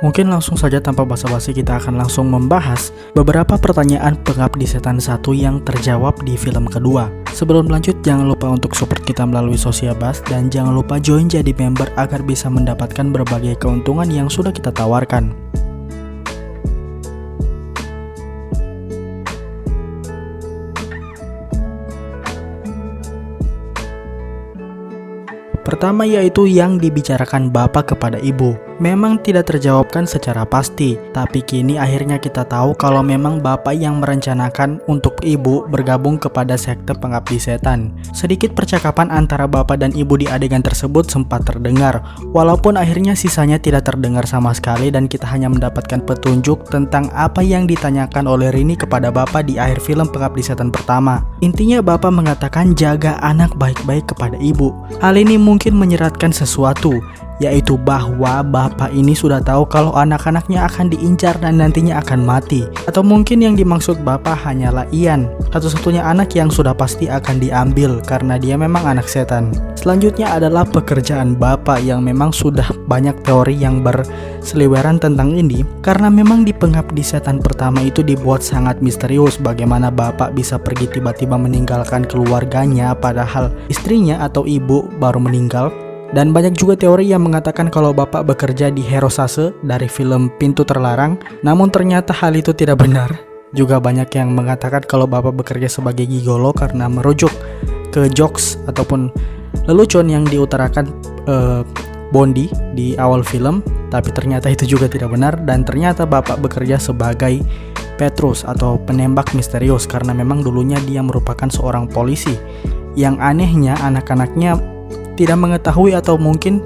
Mungkin langsung saja tanpa basa-basi kita akan langsung membahas beberapa pertanyaan Pengabdi Setan 1 yang terjawab di film kedua. Sebelum lanjut, jangan lupa untuk support kita melalui Sosiabas dan jangan lupa join jadi member agar bisa mendapatkan berbagai keuntungan yang sudah kita tawarkan. Pertama yaitu yang dibicarakan bapak kepada ibu. Memang tidak terjawabkan secara pasti, tapi kini akhirnya kita tahu kalau memang bapak yang merencanakan untuk ibu bergabung kepada sekte Pengabdi Setan. Sedikit percakapan antara bapak dan ibu di adegan tersebut sempat terdengar, walaupun akhirnya sisanya tidak terdengar sama sekali dan kita hanya mendapatkan petunjuk tentang apa yang ditanyakan oleh Rini kepada bapak di akhir film Pengabdi Setan pertama. Intinya bapak mengatakan jaga anak baik-baik kepada ibu. Hal ini mungkin menyeratkan sesuatu, yaitu bahwa bapak ini sudah tahu kalau anak-anaknya akan diincar dan nantinya akan mati. Atau mungkin yang dimaksud bapak hanyalah Ian, satu-satunya anak yang sudah pasti akan diambil karena dia memang anak setan. Selanjutnya adalah pekerjaan bapak yang memang sudah banyak teori yang berseliweran tentang ini, karena memang di Pengabdi Setan pertama itu dibuat sangat misterius bagaimana bapak bisa pergi tiba-tiba meninggalkan keluarganya padahal istrinya atau ibu baru meninggal. Dan banyak juga teori yang mengatakan kalau bapak bekerja di Herosase dari film Pintu Terlarang, namun ternyata hal itu tidak benar. Juga banyak yang mengatakan kalau bapak bekerja sebagai gigolo karena merujuk ke jokes ataupun lelucon yang diutarakan Bondi di awal film, tapi ternyata itu juga tidak benar. Dan ternyata bapak bekerja sebagai Petrus atau penembak misterius karena memang dulunya dia merupakan seorang polisi. Yang anehnya anak-anaknya tidak mengetahui atau mungkin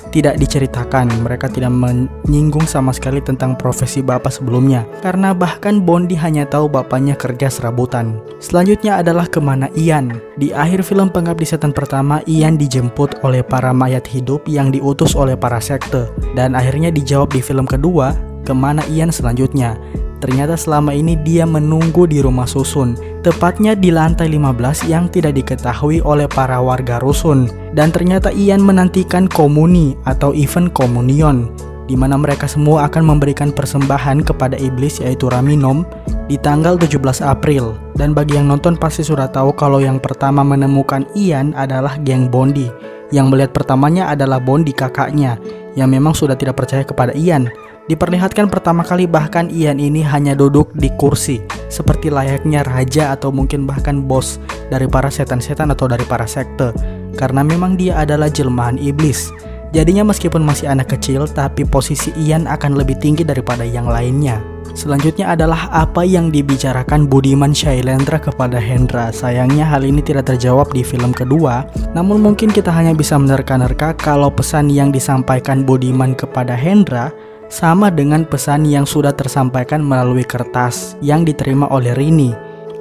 tidak diceritakan. Mereka tidak menyinggung sama sekali tentang profesi bapak sebelumnya, karena bahkan Bondi hanya tahu bapaknya kerja serabutan. Selanjutnya adalah kemana Ian. Di akhir film Pengabdi Setan pertama, Ian dijemput oleh para mayat hidup yang diutus oleh para sekte. Dan akhirnya dijawab di film kedua, kemana Ian selanjutnya. Ternyata selama ini dia menunggu di rumah susun, tepatnya di lantai 15 yang tidak diketahui oleh para warga rusun. Dan ternyata Ian menantikan komuni atau event komunion, di mana mereka semua akan memberikan persembahan kepada iblis yaitu Raminom di tanggal 17 April. Dan bagi yang nonton pasti sudah tahu kalau yang pertama menemukan Ian adalah geng Bondi. Yang melihat pertamanya adalah Bondi kakaknya yang memang sudah tidak percaya kepada Ian. Diperlihatkan pertama kali bahkan Ian ini hanya duduk di kursi seperti layaknya raja atau mungkin bahkan bos dari para setan-setan atau dari para sekte, karena memang dia adalah jelmaan iblis. Jadinya meskipun masih anak kecil, tapi posisi Ian akan lebih tinggi daripada yang lainnya. Selanjutnya adalah apa yang dibicarakan Budiman Shailendra kepada Hendra. Sayangnya hal ini tidak terjawab di film kedua, namun mungkin kita hanya bisa menerka-nerka kalau pesan yang disampaikan Budiman kepada Hendra sama dengan pesan yang sudah tersampaikan melalui kertas yang diterima oleh Rini.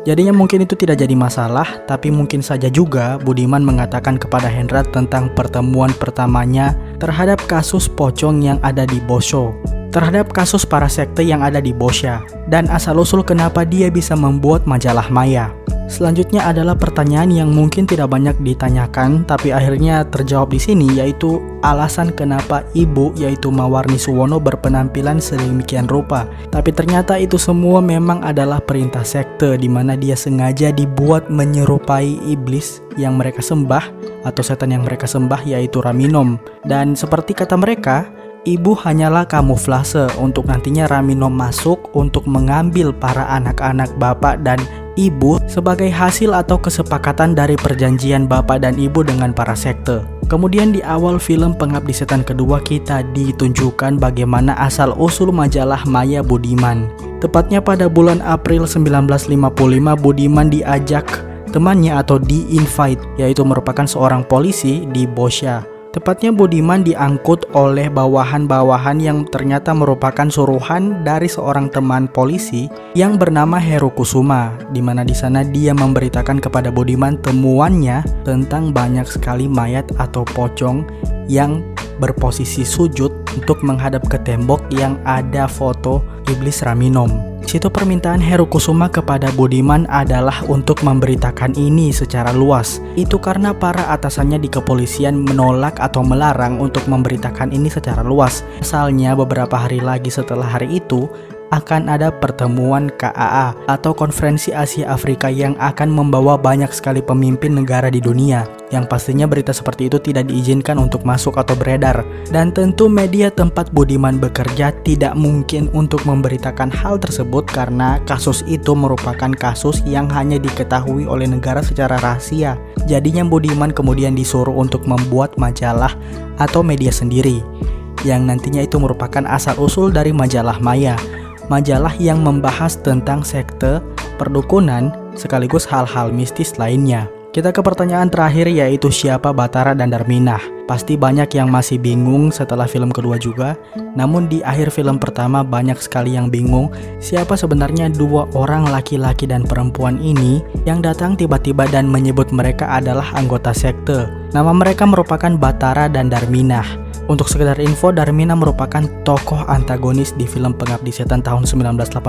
Jadinya mungkin itu tidak jadi masalah, tapi mungkin saja juga Budiman mengatakan kepada Hendra tentang pertemuan pertamanya terhadap kasus pocong yang ada di Bosho, terhadap kasus para sekte yang ada di Bosya, dan asal-usul kenapa dia bisa membuat majalah maya. Selanjutnya adalah pertanyaan yang mungkin tidak banyak ditanyakan tapi akhirnya terjawab di sini, yaitu alasan kenapa ibu yaitu Mawarni Suwono berpenampilan sedemikian rupa. Tapi ternyata itu semua memang adalah perintah sekte, di mana dia sengaja dibuat menyerupai iblis yang mereka sembah atau setan yang mereka sembah yaitu Raminom. Dan seperti kata mereka, ibu hanyalah kamuflase untuk nantinya Raminom masuk untuk mengambil para anak-anak bapak dan ibu sebagai hasil atau kesepakatan dari perjanjian bapak dan ibu dengan para sekte. Kemudian di awal film Pengabdi Setan kedua kita ditunjukkan bagaimana asal-usul majalah maya Budiman. Tepatnya pada bulan April 1955 Budiman diajak temannya atau di-invite, yaitu merupakan seorang polisi di Bosya. Tepatnya Budiman diangkut oleh bawahan-bawahan yang ternyata merupakan suruhan dari seorang teman polisi yang bernama Heru Kusuma, di mana di sana dia memberitakan kepada Budiman temuannya tentang banyak sekali mayat atau pocong yang berposisi sujud untuk menghadap ke tembok yang ada foto iblis Raminom. Situ permintaan Heru Kusuma kepada Budiman adalah untuk memberitakan ini secara luas. Itu karena para atasannya di kepolisian menolak atau melarang untuk memberitakan ini secara luas. Asalnya beberapa hari lagi setelah hari itu akan ada pertemuan KAA atau Konferensi Asia Afrika yang akan membawa banyak sekali pemimpin negara di dunia. Yang pastinya berita seperti itu tidak diizinkan untuk masuk atau beredar. Dan tentu media tempat Budiman bekerja tidak mungkin untuk memberitakan hal tersebut karena kasus itu merupakan kasus yang hanya diketahui oleh negara secara rahasia. Jadinya Budiman kemudian disuruh untuk membuat majalah atau media sendiri, yang nantinya itu merupakan asal-usul dari majalah Maya. Majalah yang membahas tentang sekte, perdukunan, sekaligus hal-hal mistis lainnya. Kita ke pertanyaan terakhir, yaitu siapa Bathara dan Darminah. Pasti banyak yang masih bingung setelah film kedua juga. Namun di akhir film pertama banyak sekali yang bingung siapa sebenarnya dua orang laki-laki dan perempuan ini yang datang tiba-tiba dan menyebut mereka adalah anggota sekte. Nama mereka merupakan Bathara dan Darminah. Untuk sekedar info, Darminah merupakan tokoh antagonis di film Pengabdi Setan tahun 1982,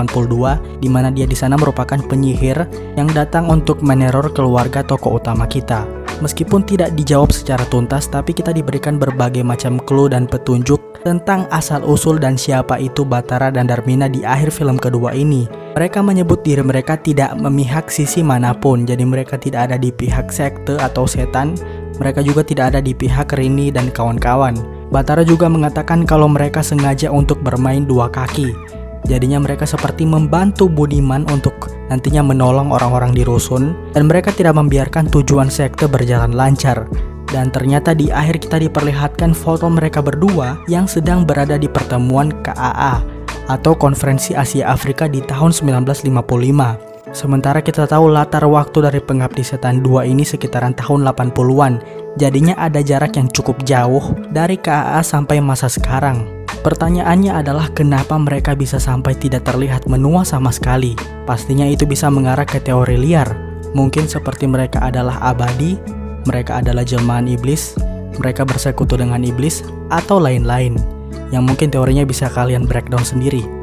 di mana dia di sana merupakan penyihir yang datang untuk meneror keluarga tokoh utama kita. Meskipun tidak dijawab secara tuntas, tapi kita diberikan berbagai macam clue dan petunjuk tentang asal-usul dan siapa itu Bathara dan Darminah di akhir film kedua ini. Mereka menyebut diri mereka tidak memihak sisi manapun, jadi mereka tidak ada di pihak sekte atau setan. Mereka juga tidak ada di pihak Rini dan kawan-kawan. Bathara juga mengatakan kalau mereka sengaja untuk bermain dua kaki. Jadinya mereka seperti membantu Budiman untuk nantinya menolong orang-orang di rusun, dan mereka tidak membiarkan tujuan sekte berjalan lancar. Dan ternyata di akhir kita diperlihatkan foto mereka berdua yang sedang berada di pertemuan KAA atau Konferensi Asia Afrika di tahun 1955. Sementara kita tahu latar waktu dari Pengabdi Setan 2 ini sekitaran tahun 80-an. Jadinya ada jarak yang cukup jauh dari KAA sampai masa sekarang. Pertanyaannya adalah kenapa mereka bisa sampai tidak terlihat menua sama sekali. Pastinya itu bisa mengarah ke teori liar. Mungkin seperti mereka adalah abadi, mereka adalah jelmaan iblis, mereka bersekutu dengan iblis, atau lain-lain. Yang mungkin teorinya bisa kalian breakdown sendiri.